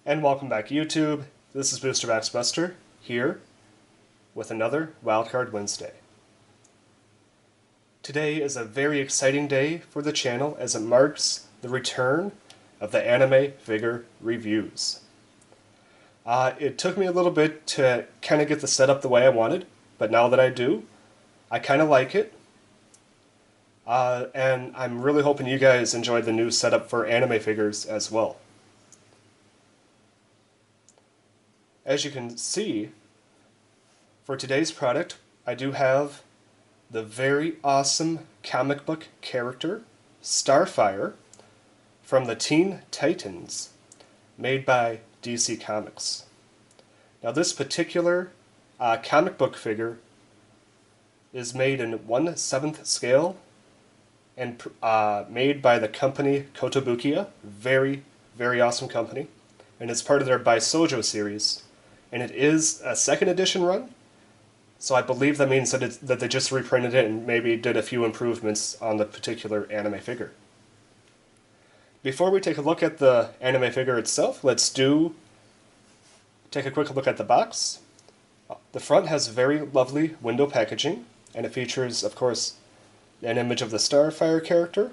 And welcome back, YouTube. This is Booster Box Buster here with another Wildcard Wednesday. Today is a very exciting day for the channel as it marks the return of the anime figure reviews. It took me a little bit to kind of get the setup the way I wanted, but now that I do, I kind of like it. And I'm really hoping you guys enjoyed the new setup for anime figures as well. As you can see, for today's product, I do have the very awesome comic book character, StarFire, from the Teen Titans, made by DC Comics. Now this particular comic book figure is made in 1/7 scale and made by the Company Kotobukiya, very, very awesome company, and it's part of their Bishoujo series. And it is a second edition run, so I believe that means that they just reprinted it and maybe did a few improvements on the particular anime figure. Before we take a look at the anime figure itself, let's take a quick look at the box. The front has very lovely window packaging, and it features, of course, an image of the StarFire character,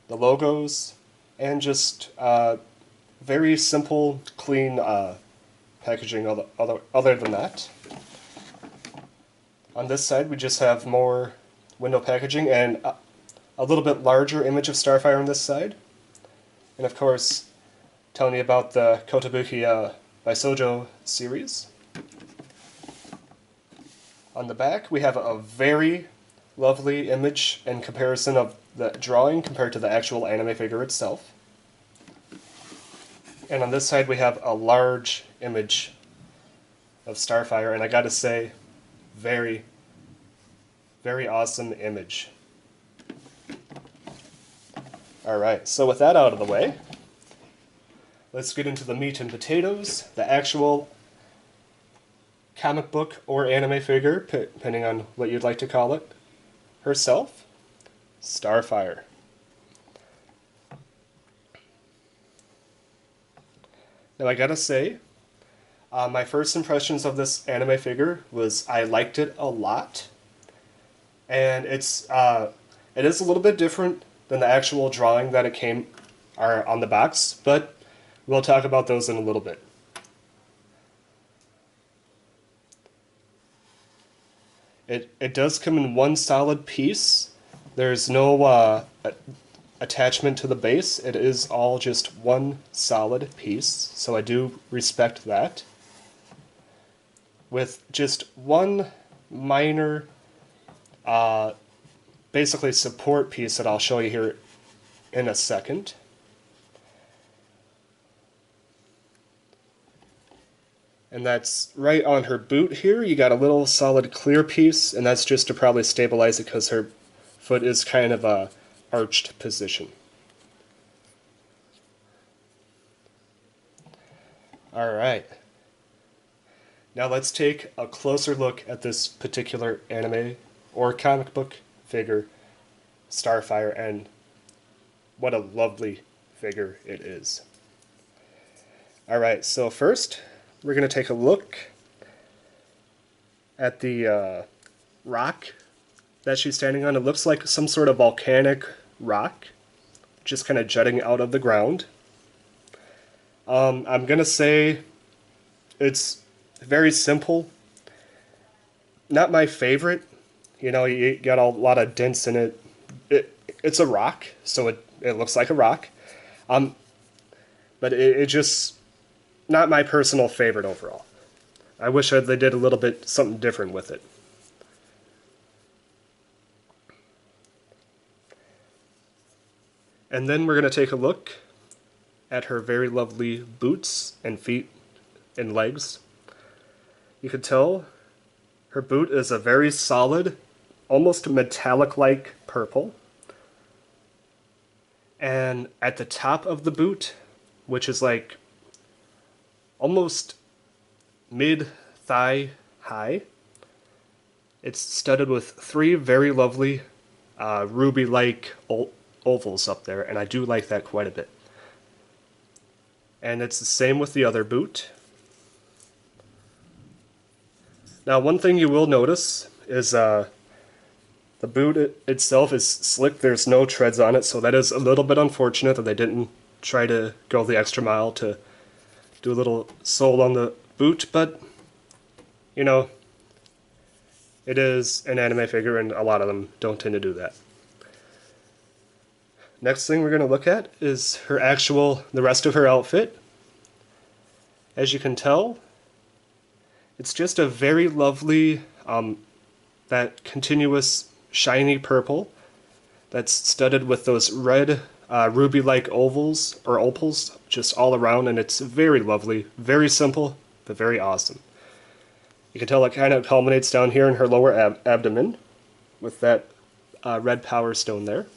the logos, and just very simple, clean packaging other than that. On this side we just have more window packaging and a little bit larger image of StarFire on this side. And of course, telling you about the Kotobukiya Bishoujo series. On the back we have a very lovely image and comparison of the drawing compared to the actual anime figure itself. And on this side we have a large image of StarFire, and I gotta say, very, very awesome image. Alright, so with that out of the way, let's get into the meat and potatoes, the actual comic book or anime figure, depending on what you'd like to call it, herself, StarFire. Now I gotta say, my first impressions of this anime figure was I liked it a lot, and it is a little bit different than the actual drawing that it are on the box, but we'll talk about those in a little bit. It does come in one solid piece. There's no attachment to the base. It is all just one solid piece, so I do respect that. With just one minor, basically support piece that I'll show you here in a second. And that's right on her boot here. You got a little solid clear piece, and that's just to probably stabilize it because her foot is kind of a arched position. Alright. Now let's take a closer look at this particular anime or comic book figure, StarFire, and what a lovely figure it is. Alright, so first we're going to take a look at the rock that she's standing on. It looks like some sort of volcanic rock, just kind of jutting out of the ground. I'm gonna say it's very simple. Not my favorite. You know, you got a lot of dents in it. It's a rock, so it looks like a rock. But it just not my personal favorite overall. I wish they did a little bit something different with it. And then we're going to take a look at her very lovely boots and feet and legs. You can tell her boot is a very solid, almost metallic-like purple. And at the top of the boot, which is like almost mid-thigh high, it's studded with three very lovely ruby-like ovals up there, and I do like that quite a bit. And it's the same with the other boot. Now, one thing you will notice is the boot itself is slick. There's no treads on it, so that is a little bit unfortunate that they didn't try to go the extra mile to do a little sole on the boot, but, you know, it is an anime figure and a lot of them don't tend to do that. Next thing we're going to look at is the rest of her outfit. As you can tell, it's just a very lovely, that continuous shiny purple that's studded with those red ruby-like ovals or opals just all around, and it's very lovely, very simple, but very awesome. You can tell it kind of culminates down here in her lower abdomen with that red power stone there.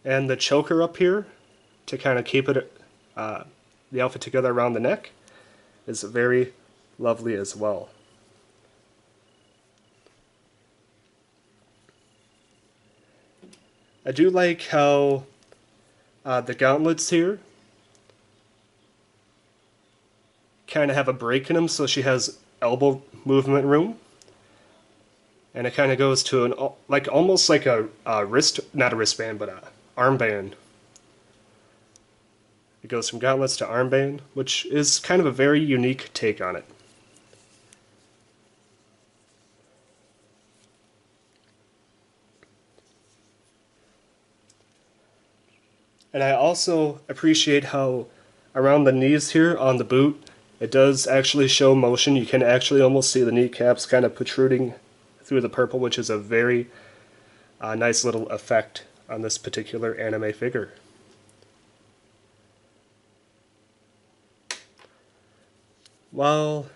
And the choker up here to kind of keep it the outfit together around the neck is very lovely as well. I do like how the gauntlets here kind of have a break in them, so she has elbow movement room, and it kind of goes to almost like a wrist, not a wristband, but a armband. It goes from gauntlets to armband, which is kind of a very unique take on it. And I also appreciate how around the knees here on the boot, it does actually show motion. You can actually almost see the kneecaps kind of protruding through the purple, which is a very nice little effect on this particular anime figure. While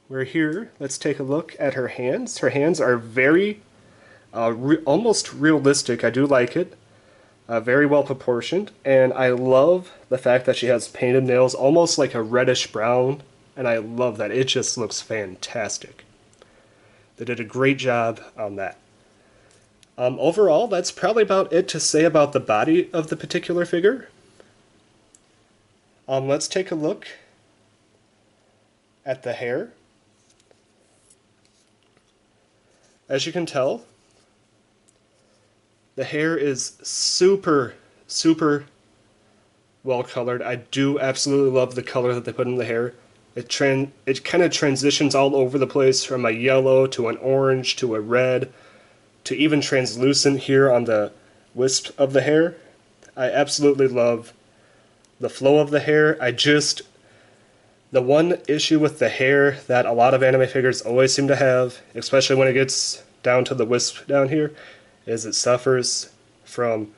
we're here, let's take a look at her hands. Her hands are very, almost realistic. I do like it. Very well proportioned, and I love the fact that she has painted nails, almost like a reddish brown, and I love that. It just looks fantastic. They did a great job on that. Overall, that's probably about it to say about the body of the particular figure. Let's take a look at the hair. As you can tell, the hair is super, super well colored. I do absolutely love the color that they put in the hair. It kind of transitions all over the place, from a yellow to an orange to a red to even translucent here on the wisp of the hair. I absolutely love the flow of the hair. The one issue with the hair that a lot of anime figures always seem to have, especially when it gets down to the wisp down here, is it suffers from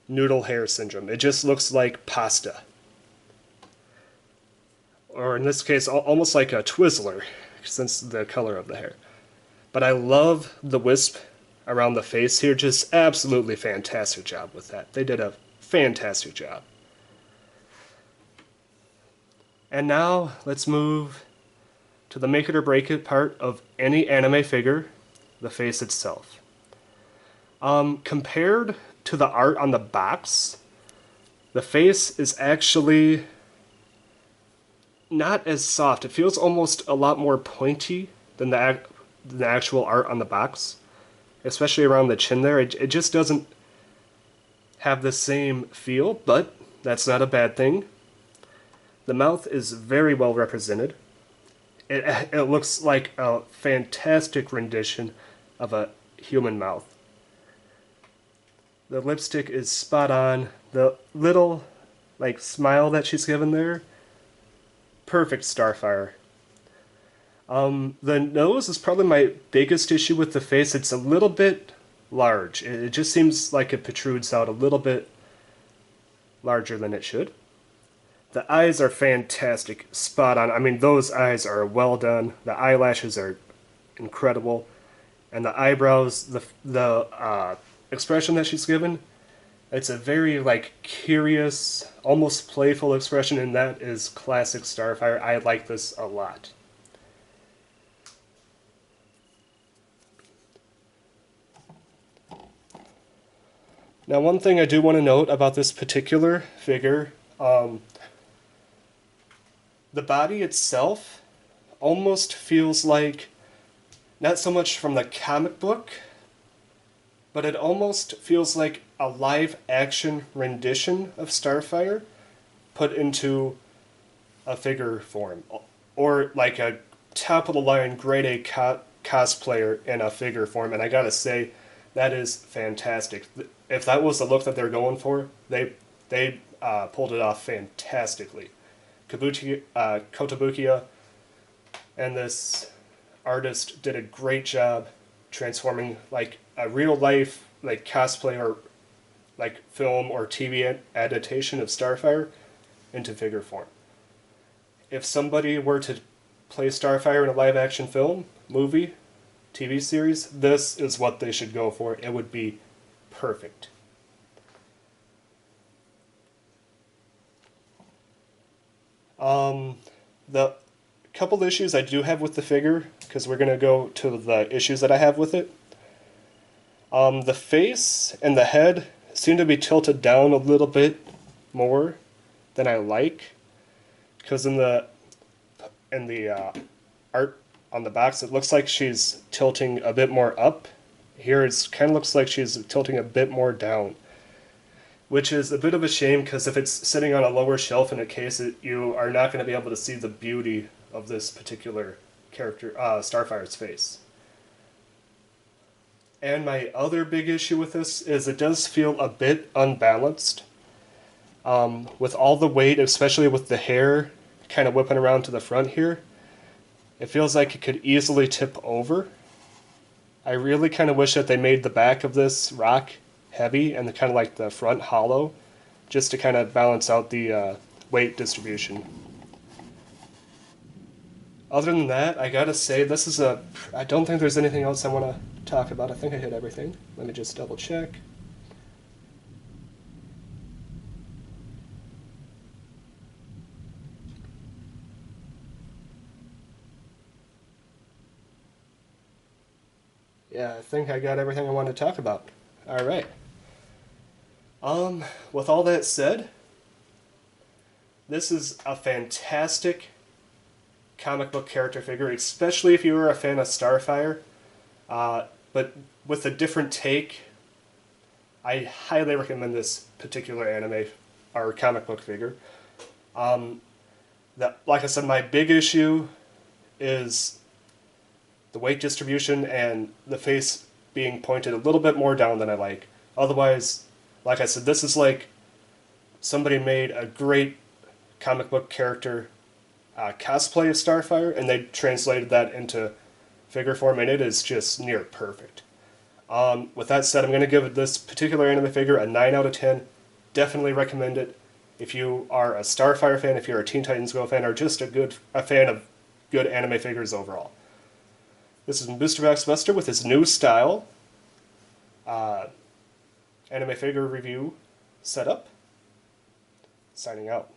noodle hair syndrome. It just looks like pasta. Or in this case, almost like a Twizzler, since the color of the hair. But I love the wisp around the face here. Just absolutely fantastic job with that. They did a fantastic job. And now let's move to the make it or break it part of any anime figure, the face itself. Compared to the art on the box, the face is actually not as soft. It feels almost a lot more pointy than the actual art on the box, especially around the chin there. It just doesn't have the same feel, but that's not a bad thing. The mouth is very well represented. It looks like a fantastic rendition of a human mouth. The lipstick is spot on. The little smile that she's given there, perfect StarFire. The nose is probably my biggest issue with the face. It's a little bit large. It just seems like it protrudes out a little bit larger than it should. The eyes are fantastic, spot on. I mean, those eyes are well done. The eyelashes are incredible, and the eyebrows, the expression that she's given, it's a very curious, almost playful expression, and that is classic StarFire. I like this a lot. Now, one thing I do want to note about this particular figure, the body itself almost feels like, not so much from the comic book, but it almost feels like a live action rendition of StarFire put into a figure form, or like a top of the line grade A cosplayer in a figure form. And I gotta say, that is fantastic. If that was the look that they're going for, they pulled it off fantastically. Kotobukiya and this artist did a great job transforming like a real life like cosplay or like film or TV adaptation of StarFire into figure form. If somebody were to play StarFire in a live action film, movie, TV series, this is what they should go for. It would be perfect. The couple issues I do have with the figure, because we're going to go to the issues that I have with it. The face and the head seem to be tilted down a little bit more than I like, because in the art on the box it looks like she's tilting a bit more up. Here it kind of looks like she's tilting a bit more down, which is a bit of a shame, because if it's sitting on a lower shelf in a case, you are not going to be able to see the beauty of this particular character, Starfire's face. And my other big issue with this is it does feel a bit unbalanced. With all the weight, especially with the hair kind of whipping around to the front here, it feels like it could easily tip over. I really kind of wish that they made the back of this rock heavy and kind of like the front hollow, just to kind of balance out the weight distribution. Other than that, I gotta say, this is I don't think there's anything else I want to talk about. I think I hit everything. Let me just double check. Yeah, I think I got everything I wanted to talk about. Alright. With all that said, this is a fantastic comic book character figure, especially if you were a fan of StarFire. But with a different take, I highly recommend this particular anime or comic book figure. Like I said, my big issue is the weight distribution and the face being pointed a little bit more down than I like. Otherwise, like I said, this is like somebody made a great comic book character cosplay of StarFire, and they translated that into figure form, and it is just near perfect. With that said, I'm going to give this particular anime figure a 9 out of 10. Definitely recommend it. If you are a StarFire fan, if you're a Teen Titans Go fan, or just a fan of good anime figures overall. This is Booster Box Buster with his new style anime figure review setup. Signing out.